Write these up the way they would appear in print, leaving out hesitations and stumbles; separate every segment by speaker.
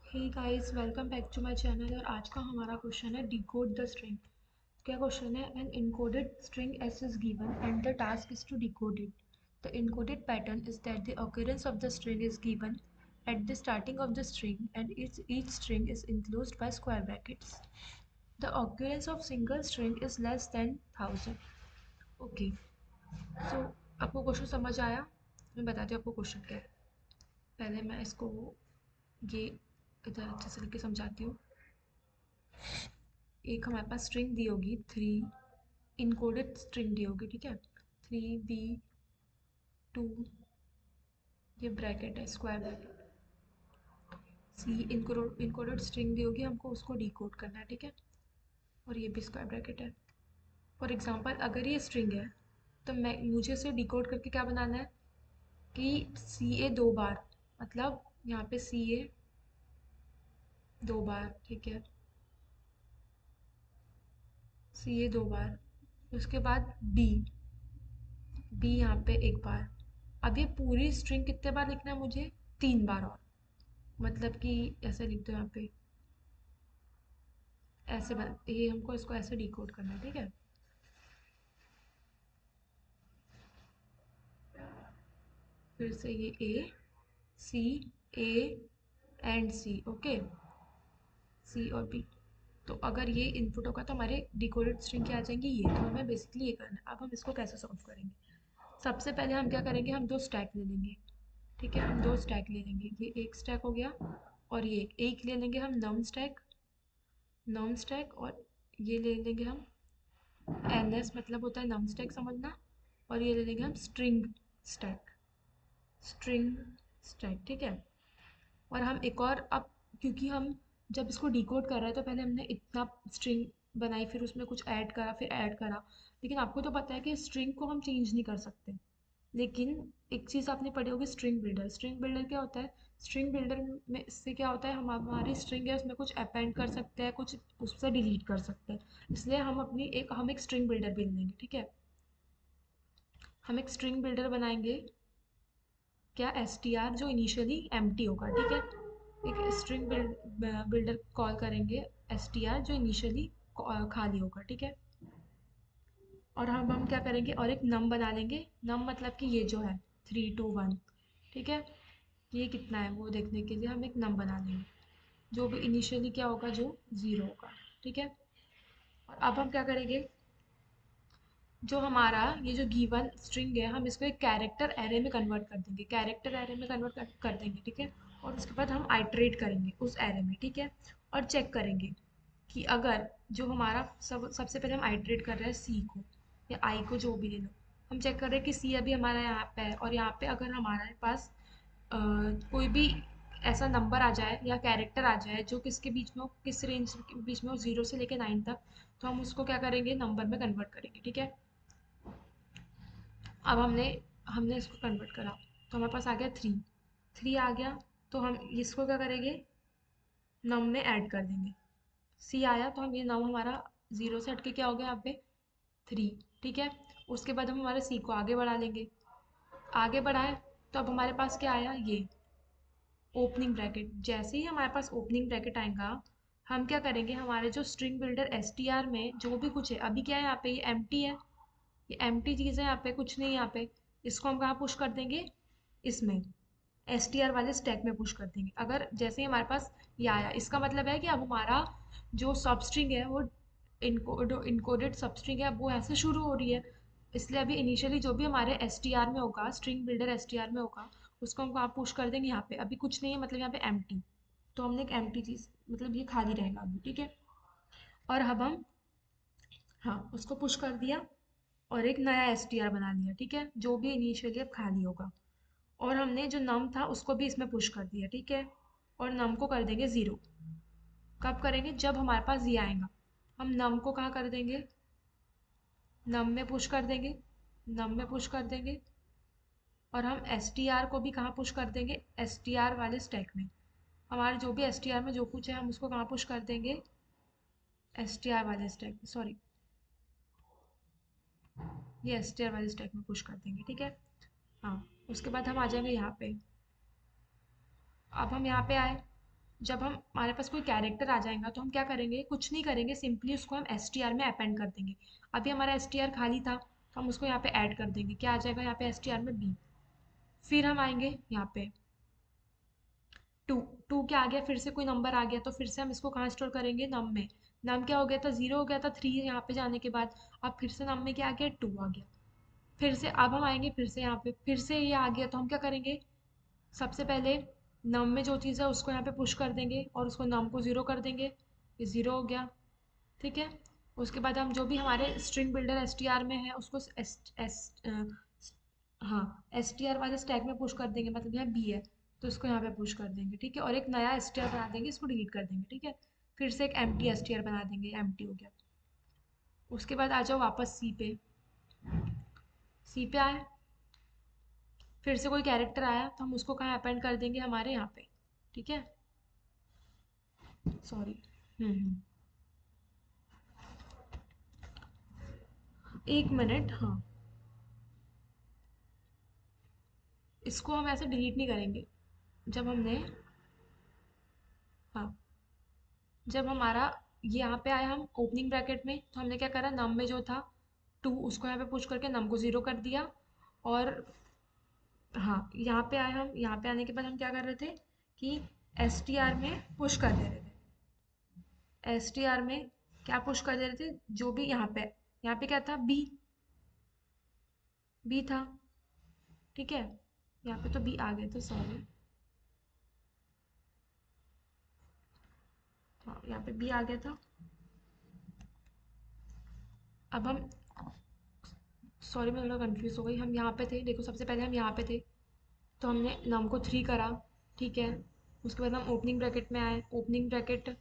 Speaker 1: Hey guys, welcome back to my channel. और आज का हमारा क्वेश्चन है डिकोड द स्ट्रिंग। क्या क्वेश्चन है? An encoded string S is given and the task is to decode it. The encoded pattern is that the occurrence of the string is given at the starting of the string and each string is enclosed by square brackets. The occurrence of single string is less than 1000. Okay, so आपको question समझ आया? मैं बताती हूँ आपको question क्या है। पहले मैं इसको ये इधर अच्छे से लिख के समझाती हूँ। एक हमारे पास स्ट्रिंग दी होगी थ्री, इनकोडेड स्ट्रिंग दी होगी, ठीक है। 3b2, ये ब्रैकेट है, स्क्वायर ब्रैकेट। सी इनकोडेड स्ट्रिंग दी होगी, हमको उसको डिकोड करना है, ठीक है। और ये भी स्क्वायर ब्रैकेट है। फॉर एग्जांपल अगर ये स्ट्रिंग है तो मैं मुझे इसे डिकोड करके क्या बनाना है कि सी ए दो बार, मतलब यहाँ पे सी ए दो बार, ठीक है, सी ए दो बार, उसके बाद बी, बी यहाँ पे एक बार। अब ये पूरी स्ट्रिंग कितने बार लिखना है मुझे? तीन बार। और मतलब कि ऐसे लिख दो यहाँ पे, ऐसे ये हमको इसको ऐसे डिकोड करना है, ठीक है। फिर से ये ए सी, ए एंड सी, ओके, सी और बी। तो अगर ये इनपुट होगा तो हमारे डिकोडेड स्ट्रिंग क्या आ जाएंगी, ये। तो हमें बेसिकली ये करना है। अब हम इसको कैसे सॉल्व करेंगे? सबसे पहले हम क्या करेंगे, हम दो स्टैक ले लेंगे, ठीक है। हम दो स्टैक ले लेंगे, ये एक स्टैक हो गया और ये एक ले लेंगे हम नम स्टैक, नम स्टैक। और ये ले लेंगे हम एन एस, मतलब होता है नम स्टैक, समझना। और ये ले लेंगे हम स्ट्रिंग स्टैक, स्ट्रिंग स्टैक, ठीक है। और हम एक और, अब क्योंकि हम जब इसको डिकोड कर रहे हैं तो पहले हमने इतना स्ट्रिंग बनाई, फिर उसमें कुछ ऐड करा, फिर ऐड करा। लेकिन आपको तो पता है कि स्ट्रिंग को हम चेंज नहीं कर सकते। लेकिन एक चीज़ आपने पढ़ी होगी, स्ट्रिंग बिल्डर। स्ट्रिंग बिल्डर क्या होता है? स्ट्रिंग बिल्डर में इससे क्या होता है, हम हमारी स्ट्रिंग है उसमें कुछ अपेंड कर सकते हैं, कुछ उससे डिलीट कर सकते हैं। इसलिए हम एक स्ट्रिंग बिल्डर भी लेंगे, ठीक है। हम एक स्ट्रिंग बिल्डर बनाएंगे, क्या, एस टी आर, जो इनिशियली एम टी होगा, ठीक है। एक स्ट्रिंग बिल्डर कॉल करेंगे, एस टी आर, जो इनिशियली खाली होगा, ठीक है। और हम क्या करेंगे, और एक नम बना लेंगे। नम मतलब कि ये जो है 3 2 1, ठीक है। ये कितना है वो देखने के लिए हम एक नम बना लेंगे, जो भी इनिशियली क्या होगा, जो ज़ीरो होगा, ठीक है। और अब हम क्या करेंगे, जो हमारा ये जो गिवन स्ट्रिंग है, हम इसको एक कैरेक्टर एरे में कन्वर्ट कर देंगे, कैरेक्टर एरे में कन्वर्ट कर देंगे, ठीक है। और उसके बाद हम आइटरेट करेंगे उस एरे में, ठीक है। और चेक करेंगे कि अगर जो हमारा सबसे पहले हम आइटरेट कर रहे हैं सी को या आई को, जो भी ले लो। हम चेक कर रहे हैं कि सी अभी हमारा यहाँ पे है, और यहाँ पे अगर हमारे पास कोई भी ऐसा नंबर आ जाए या कैरेक्टर आ जाए जो किसके बीच में हो, किस रेंज के बीच में हो, 0 से लेकर 9 तक, तो हम उसको क्या करेंगे, नंबर में कन्वर्ट करेंगे, ठीक है। अब हमने हमने इसको कन्वर्ट करा तो हमारे पास आ गया थ्री, थ्री आ गया। तो हम इसको क्या करेंगे, नम में ऐड कर देंगे। सी आया तो हम ये नम हमारा 0 से हट के क्या हो गया यहाँ पे, थ्री, ठीक है। उसके बाद हम हमारे सी को आगे बढ़ा लेंगे, आगे बढ़ाए तो अब हमारे पास क्या आया, ये ओपनिंग ब्रैकेट। जैसे ही हमारे पास ओपनिंग ब्रैकेट आएगा, हम क्या करेंगे, हमारे जो string builder S T are में जो भी कुछ है, अभी क्या है यहाँ पे, ये एम टी है, ये एम टी चीज़ है, यहाँ पे कुछ नहीं है, यहाँ पे इसको हम कहाँ पुश कर देंगे, इसमें एस टी आर वाले स्टैक में पुश कर देंगे। अगर जैसे ही हमारे पास ये आया, इसका मतलब है कि अब हमारा जो सब स्ट्रिंग है वो इनकोडेड सब स्ट्रिंग है, अब वो ऐसे शुरू हो रही है। इसलिए अभी इनिशियली जो भी हमारे एस टी आर में होगा, string builder S T are में होगा, उसको हम वहाँ पुश कर देंगे। यहाँ पे अभी कुछ नहीं है, मतलब यहाँ पे एम टी। तो हमने एक एम टी चीज़, मतलब ये खाली रहेगा अभी, ठीक है। और अब हम, हाँ, उसको पुश कर दिया और एक नया एस टी आर बना लिया, ठीक है, जो भी इनिशियली अब खाली होगा। और हमने जो नम था उसको भी इसमें पुश कर दिया, ठीक है। और नम को कर देंगे ज़ीरो। कब करेंगे, जब हमारे पास ये आएगा। हम नम को कहाँ कर देंगे, नम में पुश कर देंगे, नम में पुश कर देंगे। और हम एस टी आर को भी कहाँ पुश कर देंगे, एस टी आर वाले स्टैक में। हमारे जो भी एस टी आर में जो कुछ है हम उसको कहाँ पुश कर देंगे, एस टी आर वाले स्टैक में, सॉरी, ये एस टी आर वाले स्टैक में पुश कर देंगे, ठीक है। हाँ, उसके बाद हम आ जाएंगे यहाँ पे। अब हम यहाँ पे आए जब हम हमारे पास कोई कैरेक्टर आ जाएगा तो हम क्या करेंगे, कुछ नहीं करेंगे, सिंपली उसको हम एस टी आर में अपेंड कर देंगे। अभी हमारा एस टी आर खाली था तो हम उसको यहाँ पे ऐड कर देंगे, क्या आ जाएगा यहाँ पे एस टी आर में बी। फिर हम आएंगे यहाँ पे टू। टू क्या आ गया, फिर से कोई नंबर आ गया तो फिर से हम इसको कहाँ स्टोर करेंगे, नम में। नम क्या हो गया था, जीरो हो गया था थ्री यहाँ पे जाने के बाद। अब फिर से नम में क्या आ गया, टू आ गया। फिर से अब हम आएंगे फिर से यहाँ पे, फिर से ये आ गया तो हम क्या करेंगे, सबसे पहले नम में जो चीज़ है उसको यहाँ पे पुश कर देंगे और उसको नम को ज़ीरो कर देंगे, ये ज़ीरो हो गया। ठीक है। उसके बाद हम जो भी हमारे string builder S T are में है उसको एस एस हाँ एस टी आर वाले स्टैक में पुश कर देंगे, मतलब यहाँ बी है तो इसको यहाँ पे पुश कर देंगे। ठीक है, और एक नया एस टी आर बना देंगे, इसको डिलीट कर देंगे। ठीक है, फिर से एक empty S T R बना देंगे, एम टी हो गया। उसके बाद आ जाओ वापस सी पे। सी पे आए, फिर से कोई कैरेक्टर आया तो हम उसको कहाँ अपेंड कर देंगे, हमारे यहाँ पे। ठीक है, सॉरी। हम्म। एक मिनट, हाँ। इसको हम ऐसे डिलीट नहीं करेंगे। जब हमने, हाँ, जब हमारा ये यहाँ पे आया हम ओपनिंग ब्रैकेट में तो हमने क्या करा, नम में जो था टू उसको यहाँ पे पुश करके नम को ज़ीरो कर दिया। और हाँ, यहाँ पे आए हम, यहाँ पे आने के बाद हम क्या कर रहे थे कि एस टी आर में पुश कर दे रहे थे। एस टी आर में क्या पुश कर दे रहे थे, जो भी यहाँ पे क्या था, बी। बी था। ठीक है, यहाँ पे तो बी आ गए थे, सॉरी। हाँ, यहाँ पे बी आ गया था। अब हम, सॉरी मैं थोड़ा कंफ्यूज हो गई, हम यहाँ पे थे, देखो सबसे पहले हम यहाँ पे थे तो हमने नम को थ्री करा। ठीक है, उसके बाद हम ओपनिंग ब्रैकेट में आए, ओपनिंग ब्रैकेट,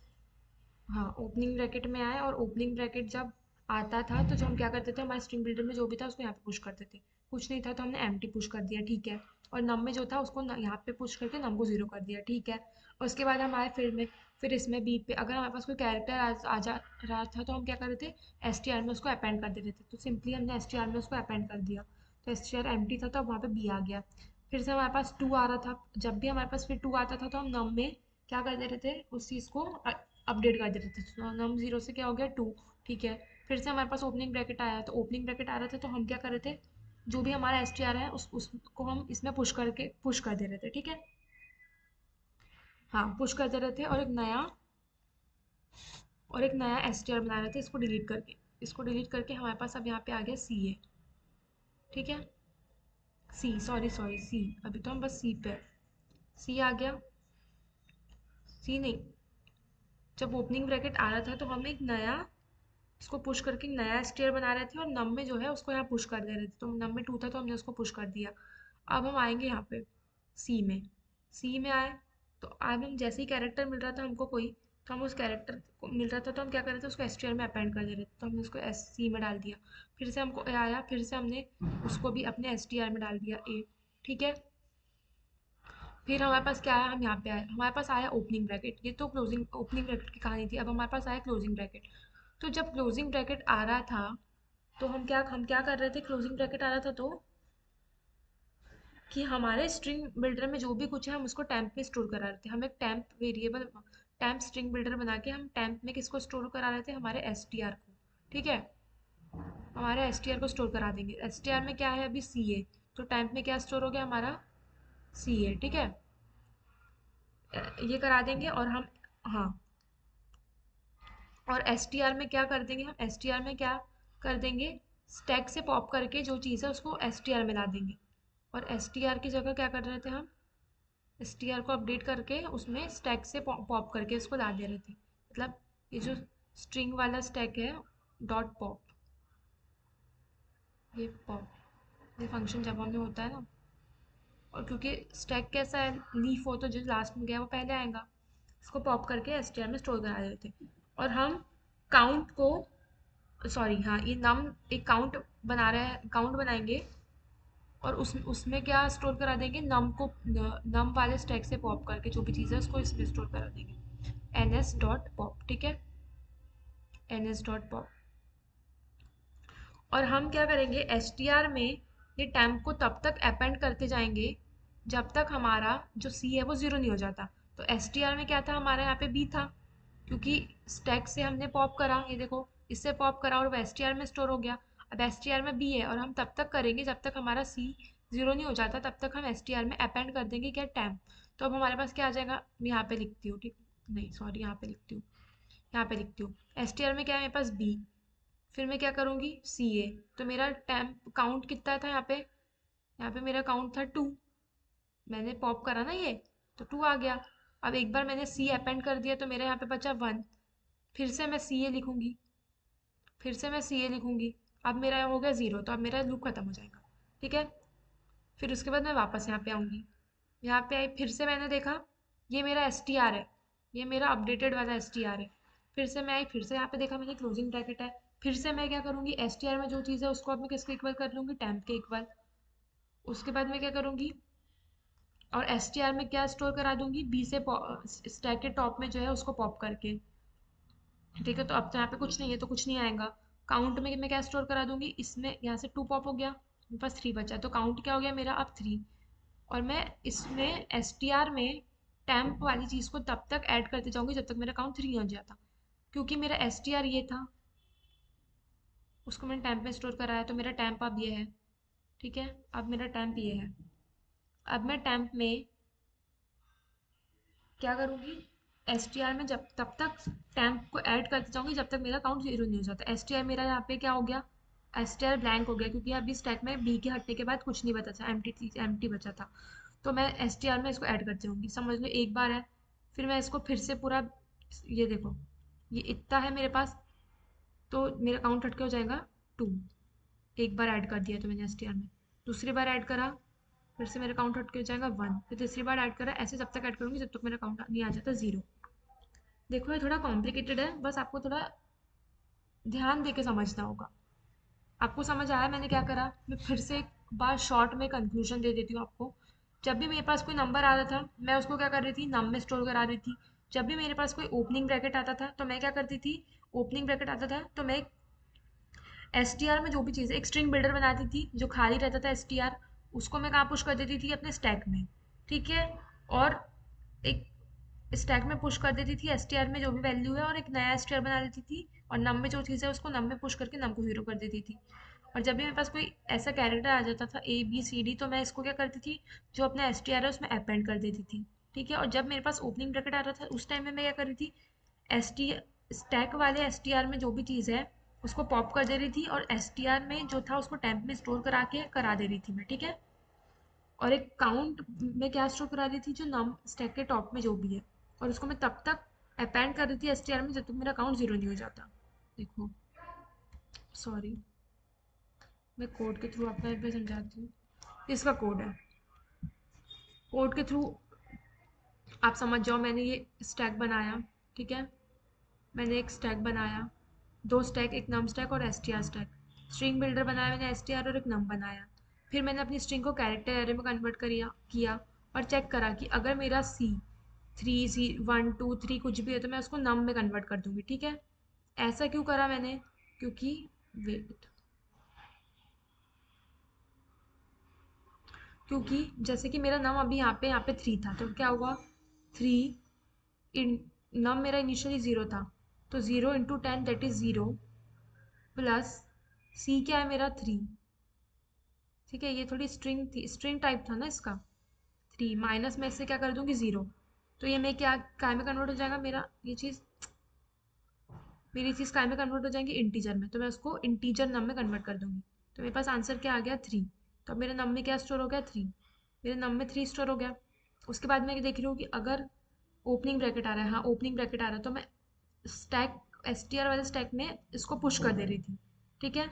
Speaker 1: हाँ ओपनिंग ब्रैकेट में आए। और ओपनिंग ब्रैकेट जब आता था तो जो हम क्या करते थे, हमारे स्ट्रिंग बिल्डर में जो भी था उसको यहाँ पे पुश करते थे। कुछ नहीं था तो हमने एम्प्टी पुश कर दिया। ठीक है, और नम में जो था उसको यहाँ पे पुश करके नम को जीरो कर दिया। ठीक है, और उसके बाद हम आए फिर में, फिर इसमें बी पे अगर हमारे पास कोई कैरेक्टर आ जा रहा था तो हम क्या कर रहे थे, एस टी आर में उसको अपेंड कर देते थे। तो सिंपली हमने एस टी आर में उसको अपेंड कर दिया, तो एस टी आर एम्प्टी था तो वहाँ पे बी आ गया। फिर से हमारे पास टू आ रहा था, जब भी हमारे पास फिर टू आता था तो हम नम में क्या कर दे रहे थे, उस चीज़ को अपडेट कर देते थे। तो नम जीरो से क्या हो गया, टू। ठीक है, फिर से हमारे पास ओपनिंग ब्रैकेट आया तो ओपनिंग ब्रैकेट आ रहा था तो हम क्या कर रहे थे, जो भी हमारा एस टी आर है उसको हम इसमें पुश कर दे रहे थे। ठीक है, हाँ पुश कर दे रहे थे, और एक नया एस टी आर बना रहे थे, इसको डिलीट करके हमारे पास अब यहाँ पे आ गया सी है। ठीक है, सी, सॉरी सॉरी सी, अभी तो हम बस सी पे, सी आ गया। सी नहीं, जब ओपनिंग ब्रैकेट आ रहा था तो हम एक नया, इसको पुश करके नया स्टेयर बना रहे थे और नम में जो है उसको यहाँ पुश कर दे रहे थे। तो नम में टू था तो हमने उसको पुश कर दिया। अब हम आएंगे यहाँ पे सी में। सी में आए तो अब हम जैसे ही कैरेक्टर मिल रहा था हमको कोई, तो हम उस कैरेक्टर को मिल रहा था तो हम क्या कर रहे थे, उसको एस टी आर में अपेंड कर दे रहे थे। तो हमने उसको एस सी में डाल दिया। फिर से हमको ए आया, फिर से हमने उसको भी अपने एस टी आर में डाल दिया, ए। ठीक है, फिर हमारे पास क्या आया, हम यहाँ पे आए, हमारे पास आया ओपनिंग ब्रैकेट। ये तो क्लोजिंग ओपनिंग ब्रैकेट की कहानी थी। अब हमारे पास आया क्लोजिंग ब्रैकेट। तो जब क्लोजिंग ब्रैकेट आ रहा था तो हम क्या कर रहे थे, क्लोजिंग ब्रैकेट आ रहा था तो कि हमारे स्ट्रिंग बिल्डर में जो भी कुछ है हम उसको टेम्प में स्टोर करा रहे थे। हम एक temp variable, temp string builder बना के हम टेम्प में किसको स्टोर करा रहे थे, हमारे एस टी आर को। ठीक है, हमारे एस टी आर को स्टोर करा देंगे। एस टी आर में क्या है अभी, सी ए, तो टेम्प में क्या स्टोर हो गया हमारा, सी ए। ठीक है, ये करा देंगे और हम, हाँ, और एस टी आर में क्या कर देंगे, हम एस टी आर में क्या कर देंगे, स्टैक से पॉप करके जो चीज़ है उसको एस टी आर में ला देंगे। और एस टी आर की जगह क्या कर रहे थे हम, एस टी आर को अपडेट करके उसमें स्टैक से पॉप करके इसको ला दे रहे थे। मतलब ये जो स्ट्रिंग वाला स्टैक है, डॉट पॉप, ये पॉप, ये फंक्शन जावा में होता है ना। और क्योंकि स्टैक कैसा है, लीफ हो तो जो लास्ट में गया वो पहले आएगा, इसको पॉप करके एस टी आर में स्टोर करा देते। और हम काउंट को, सॉरी हाँ, ये नम एक काउंट बना रहे हैं, काउंट बनाएंगे और उसमें क्या स्टोर करा देंगे, नम को, नम वाले स्टैक से पॉप करके जो भी चीज़ है उसको इसमें स्टोर करा देंगे, एन एस डॉट पॉप। ठीक है, एन एस डॉट पॉप। और हम क्या करेंगे, एस टी आर में ये टेम्प को तब तक अपेंड करते जाएंगे जब तक हमारा जो सी है वो ज़ीरो नहीं हो जाता। तो एस टी आर में क्या था हमारा, यहाँ पे बी था, क्योंकि स्टैक से हमने पॉप करा, ये देखो इससे पॉप करा और वो एस टी आर में स्टोर हो गया। अब एस टी आर में बी है और हम तब तक करेंगे जब तक हमारा सी जीरो नहीं हो जाता, तब तक हम एस टी आर में अपेंड कर देंगे क्या, टैम्प। तो अब हमारे पास क्या आ जाएगा, मैं यहाँ पे लिखती हूँ, ठीक, नहीं सॉरी, यहाँ पे लिखती हूँ, यहाँ पे लिखती हूँ। एस टी आर में क्या है मेरे पास, बी, फिर मैं क्या करूँगी, सी ए। तो मेरा टैम्प काउंट कितना था यहाँ पे मेरा काउंट था 2, मैंने पॉप करा ना ये, तो 2 आ गया। अब एक बार मैंने सी अपेंड कर दिया तो मेरे यहाँ पे बचा 1, फिर से मैं सी ए लिखूंगी, फिर से मैं सी ए लिखूंगी। अब मेरा हो गया 0, तो अब मेरा लूप खत्म हो जाएगा, ठीक है। फिर उसके बाद मैं वापस यहाँ पे आऊँगी, यहाँ पे आई, फिर से मैंने देखा ये मेरा एस टी आर है, ये मेरा अपडेटेड वाला एस टी आर है। फिर से मैं आई, फिर से यहाँ पे देखा मैंने क्लोजिंग ब्रैकेट है। फिर से मैं क्या करूँगी, एस टी आर में जो चीज़ है उसको अब मैं किसके इक्वल कर लूँगी, टैम्प के इक्वल। उसके बाद मैं क्या करूँगी, और एस टी आर में क्या स्टोर करा दूंगी, बी से स्टैक के टॉप में जो है उसको पॉप करके, ठीक है। तो अब तो यहाँ पे कुछ नहीं है तो कुछ नहीं आएगा। काउंट में मैं क्या स्टोर करा दूंगी, इसमें यहाँ से 2 पॉप हो गया, मेरे पास 3 बचा, तो काउंट क्या हो गया मेरा अब 3। और मैं इसमें एस टी आर में टैम्प वाली चीज़ को तब तक ऐड करते जाऊंगी जब तक मेरा काउंट 3 नहीं हो जाता, क्योंकि मेरा एस टी आर ये था, उसको मैंने टैम्प में स्टोर कराया, तो मेरा टैम्प अब ये है, ठीक है। अब मेरा टैम्प ये है। अब मैं टैम्प में क्या करूँगी, एस टी आर में जब तब तक टैम्प को ऐड करती जाऊँगी जब तक मेरा काउंट 0 नहीं हो जाता। एस टी आर मेरा यहाँ पे क्या हो गया, एस टी आर ब्लैंक हो गया, क्योंकि अभी स्टैक में बी के हटने के बाद कुछ नहीं बचा था, एम्प्टी बचा था। तो मैं एस टी आर में इसको ऐड करती जाऊँगी, समझ लो एक बार है। फिर मैं इसको फिर से पूरा, ये देखो ये इतना है मेरे पास, तो मेरा काउंट हट के हो जाएगा 2। एक बार ऐड कर दिया तो मैंने एस टी आर में, दूसरी बार ऐड करा, फिर से मेरा काउंट हट के हो जाएगा 1, फिर तीसरी बार ऐड करा, ऐसे जब तक ऐड करूँगी जब तक मेरा काउंट नहीं आ जाता 0। देखो ये थोड़ा कॉम्प्लिकेटेड है, बस आपको थोड़ा ध्यान दे के समझना होगा। आपको समझ आया मैंने क्या करा, मैं फिर से एक बार शॉर्ट में कंक्लूजन दे देती हूँ आपको। जब भी मेरे पास कोई नंबर आ रहा था मैं उसको क्या कर रही थी, नम में स्टोर करा रही थी। जब भी मेरे पास कोई ओपनिंग ब्रैकेट आता था तो मैं क्या करती थी, ओपनिंग ब्रैकेट आता था तो मैं एस टी आर में जो भी चीज़ है एक स्ट्रिंग बिल्डर बनाती थी जो खाली रहता था एस टी आर, उसको मैं कहाँ पुश कर देती थी, अपने स्टैक में, ठीक है। और एक स्टैक में पुश कर देती थी एस टी आर में जो भी वैल्यू है, और एक नया एस टी आर बना देती थी, और नम में जो चीज़ है उसको नम में पुश करके नम को 0 कर देती थी। और जब भी मेरे पास कोई ऐसा कैरेक्टर आ जाता था ए बी सी डी, तो मैं इसको क्या करती थी, जो अपना एस टी आर है उसमें अपेंड कर देती थी, ठीक है। और जब मेरे पास ओपनिंग ब्रैकेट आ रहा था उस टाइम में मैं क्या कर रही थी, एस टी स्टैक वाले एस टी आर में जो भी चीज़ है उसको पॉप कर दे रही थी, और एस टी आर में जो था उसको टेम्प में स्टोर करा के करा दे रही थी मैं, ठीक है। और एक काउंट में क्या स्टोर करा रही थी, जो नम स्टैक के टॉप में जो भी है, और उसको मैं तब तक अपेंड कर रही थी एस टी आर में जब तक मेरा काउंट 0 नहीं हो जाता। देखो सॉरी, मैं कोड के थ्रू आपको यहाँ पे समझाती हूँ। इसका कोड है, कोड के थ्रू आप समझ जाओ। मैंने ये स्टैक बनाया, ठीक है, मैंने एक स्टैक बनाया, 2 स्टैक, एक नम स्टैक और S T are stack. String builder बनाया मैंने एस टी आर और एक नम बनाया। फिर मैंने अपनी स्ट्रिंग को कैरेक्टर एरे में कन्वर्ट किया और चेक करा कि अगर मेरा सी 3 सी 1 2 3 कुछ भी है तो मैं उसको नम में कन्वर्ट कर दूंगी, ठीक है। ऐसा क्यों करा मैंने, क्योंकि वेट, क्योंकि जैसे कि मेरा नम अभी यहाँ पे 3 था, तो क्या हुआ, 3 इन नम मेरा इनिशियली 0 था, तो 0 इंटू 10 दैट इज 0, प्लस सी क्या है मेरा 3, ठीक है। ये थोड़ी स्ट्रिंग थी, स्ट्रिंग टाइप था ना इसका, 3 माइनस में इससे क्या कर दूंगी 0, तो ये मैं क्या में कन्वर्ट हो जाएगा मेरा, ये चीज़, मेरी चीज़ काय में कन्वर्ट हो जाएंगी, इंटीजर में, तो मैं उसको इंटीजर नम में कन्वर्ट कर दूंगी। तो मेरे पास आंसर क्या आ गया, 3। तो अब मेरे नम में क्या स्टोर हो गया, 3, मेरे नम में 3 स्टोर हो गया। उसके बाद मैं देख रही हूँ कि अगर ओपनिंग ब्रैकेट आ रहा है, हाँ ओपनिंग ब्रैकेट आ रहा है, तो मैं स्टैक एस टी आर वाले स्टैक में इसको पुश कर दे रही थी, ठीक है।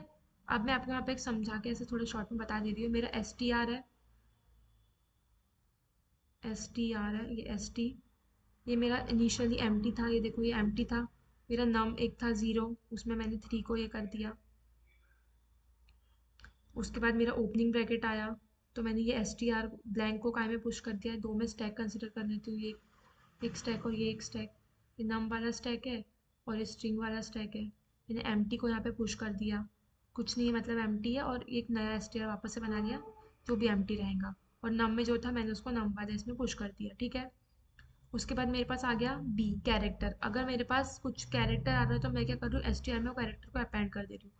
Speaker 1: अब मैं आपको यहाँ पे एक समझा के ऐसे थोड़े शॉर्ट में बता दे रही हूँ। मेरा एस टी आर है, एस टी आर है, ये एस टी, ये मेरा इनिशियली एम्प्टी था, ये देखो ये एम्प्टी था। मेरा नम एक था 0, उसमें मैंने 3 को ये कर दिया। उसके बाद मेरा ओपनिंग ब्रैकेट आया, तो मैंने ये एस टी आर ब्लैंक को काय में पुश कर दिया है, 2 में स्टैक कंसिडर कर लेती हूँ, ये एक स्टैक और ये एक स्टैक, ये नम वाला स्टैक है और ये स्ट्रिंग वाला स्टैक है। मैंने एम्प्टी को यहाँ पे पुश कर दिया, कुछ नहीं है मतलब एम्प्टी है, और एक नया एस टी आर वापस से बना लिया जो भी एम्प्टी रहेगा। और नम में जो था मैंने उसको नम वाले इसमें पुश कर दिया, ठीक है। उसके बाद मेरे पास आ गया बी कैरेक्टर। अगर मेरे पास कुछ कैरेक्टर आ रहा है तो मैं क्या कर रही हूँ, एस टी आर में वो कैरेक्टर को अपेंड कर दे रही हूँ।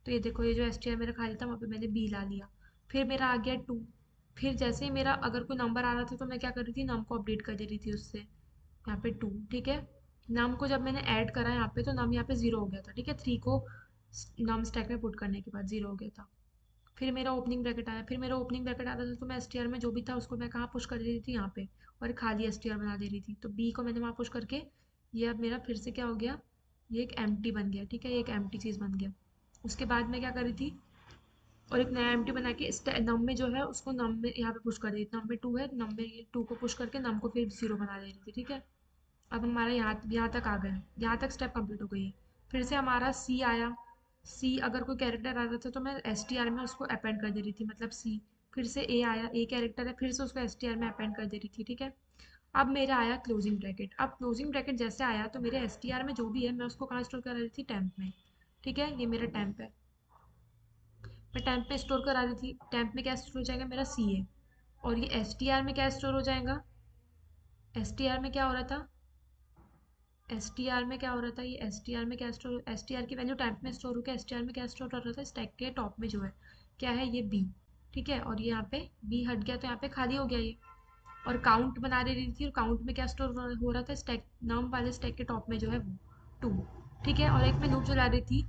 Speaker 1: तो ये देखो, ये जो एस टी आर मेरा खाली था वहाँ पे मैंने बी ला लिया। फिर मेरा आ गया टू। फिर जैसे ही मेरा अगर कोई नंबर आ रहा था तो मैं क्या कर रही थी, नम को अपडेट कर दे रही थी उससे। यहाँ पे टू, ठीक है। नम को जब मैंने ऐड करा यहाँ पे तो नम यहाँ पे जीरो हो गया था, ठीक है। थ्री को नम स्टैक में पुट करने के बाद जीरो हो गया था। फिर मेरा ओपनिंग ब्रैकेट आया। फिर मेरा ओपनिंग ब्रैकेट आता था तो मैं एस टी आर में जो भी था उसको मैं कहाँ पुश कर दे रही थी, यहाँ पे। और खाली एस टी आर बना दे रही थी। तो बी को मैंने वहाँ पुश करके ये अब मेरा फिर से क्या हो गया, ये एक एम्प्टी बन गया, ठीक है। ये एक एम्प्टी चीज़ बन गया। उसके बाद मैं क्या कर रही थी, और एक नया एम्प्टी बना के नम में जो है उसको नम में यहाँ पे पुश कर रही थी। नम में टू है, नम में टू को पुश करके नम को फिर जीरो बना दे रही थी, ठीक है। अब हमारा यहाँ तक आ गया, यहाँ तक स्टेप कंप्लीट हो गई है। फिर से हमारा सी आया। सी अगर कोई कैरेक्टर आ रहा था तो मैं एस टी आर में उसको अपेंड कर दे रही थी, मतलब सी। फिर से ए आया, ए कैरेक्टर है, फिर से उसको एस टी आर में अपेंड कर दे रही थी, ठीक है। अब मेरा आया क्लोजिंग ब्रैकेट। अब क्लोजिंग ब्रैकेट जैसे आया तो मेरे एस टी आर में जो भी है मैं उसको कहाँ स्टोर करा रही थी, टेम्प में, ठीक है। ये मेरा टेम्प है, मैं टेम्प में स्टोर करा रही थी। टेम्प में क्या स्टोर हो जाएगा, मेरा सी है। और ये एस टी आर में क्या स्टोर हो जाएगा, एस टी आर में क्या हो रहा था, एस टी आर में क्या हो रहा था, ये एस टी आर में क्या स्टोर, एस टी आर की वैल्यू टैंप में स्टोर होकर एस टी आर में क्या स्टोर हो रहा था, स्टैक के टॉप में जो है क्या है, ये बी, ठीक है। और ये यहाँ पे बी हट गया तो यहाँ पे खाली हो गया ये। और काउंट बना दे रही थी, और काउंट में क्या स्टोर हो रहा था, स्टैक नम वाले स्टैक के टॉप में जो है वो टू, ठीक है। और एक मैं लूप चला रही थी,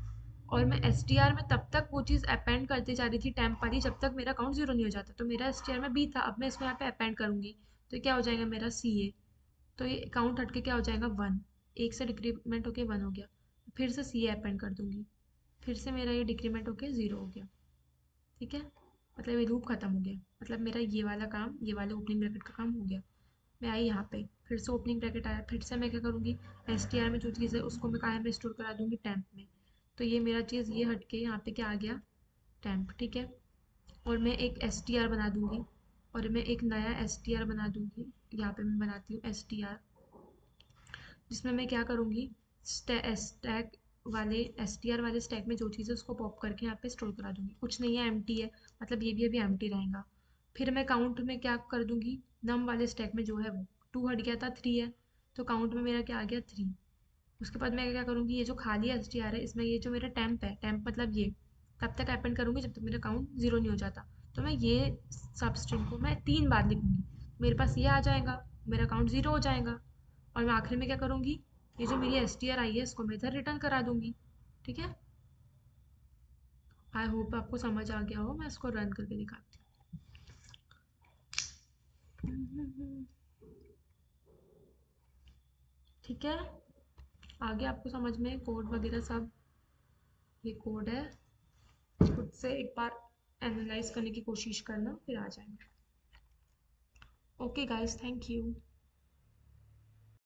Speaker 1: और मैं एस टी आर में तब तक वो चीज़ अपेंड करते जा रही थी टैंप वाली जब तक मेरा काउंट जीरो नहीं हो जाता। तो मेरा एस टी आर में बी था, अब मैं इसको यहाँ पे अपेंड करूंगी तो क्या हो जाएगा, मेरा सी ए। तो ये काउंट हट के क्या हो जाएगा, वन। एक से डिक्रीमेंट होके वन हो गया। फिर से सी अपेंड कर दूंगी, फिर से मेरा ये डिक्रीमेंट होके ज़ीरो हो गया, ठीक है। मतलब ये लूप खत्म हो गया, मतलब मेरा ये वाला काम, ये वाले ओपनिंग ब्रैकेट का काम हो गया। मैं आई यहाँ पे, फिर से ओपनिंग ब्रैकेट आया, फिर से मैं क्या करूँगी, एस टी आर में जो चीज़ है उसको मैं कहाँ में स्टोर करा दूँगी, टैंप में। तो ये मेरा चीज़ ये हट के यहाँ पे क्या आ गया, टैंप, ठीक है। और मैं एक एस टी आर बना दूँगी, और मैं एक नया एस टी आर बना दूँगी। यहाँ पे मैं बनाती हूँ एस टी आर, जिसमें मैं क्या करूँगी, स्टैक वाले एस टी आर वाले स्टैक में जो चीज़ है उसको पॉप करके यहाँ पे स्टोर करा दूँगी। कुछ नहीं है, एम्प्टी है, मतलब ये भी अभी एम्प्टी रहेगा। फिर मैं काउंट में क्या कर दूँगी, नम वाले स्टैक में जो है वो टू हट गया था, थ्री है। तो काउंट में मेरा क्या आ गया, थ्री। उसके बाद मैं क्या करूँगी, ये जो खाली एस टी आर है इसमें ये जो मेरा टेम्प है, टेम्प मतलब ये, तब तक अपेंड करूँगी जब तक मेरा काउंट जीरो नहीं हो जाता। तो मैं ये सब स्ट्रिंग को मैं तीन बार लिखूँगी, मेरे पास ये आ जाएगा, मेरा काउंट जीरो हो जाएगा। और मैं आखिर में क्या करूँगी, ये जो मेरी एस टी आर आई है इसको मैं इधर रिटर्न करा दूँगी, ठीक है। आई होप आपको समझ आ गया हो, मैं इसको रन करके दिखाती हूँ। ठीक है, आगे आपको समझ में कोड वगैरह सब, ये कोड है, खुद से एक बार एनालाइज करने की कोशिश करना, फिर आ जाएंगे। Okay guys, thank you.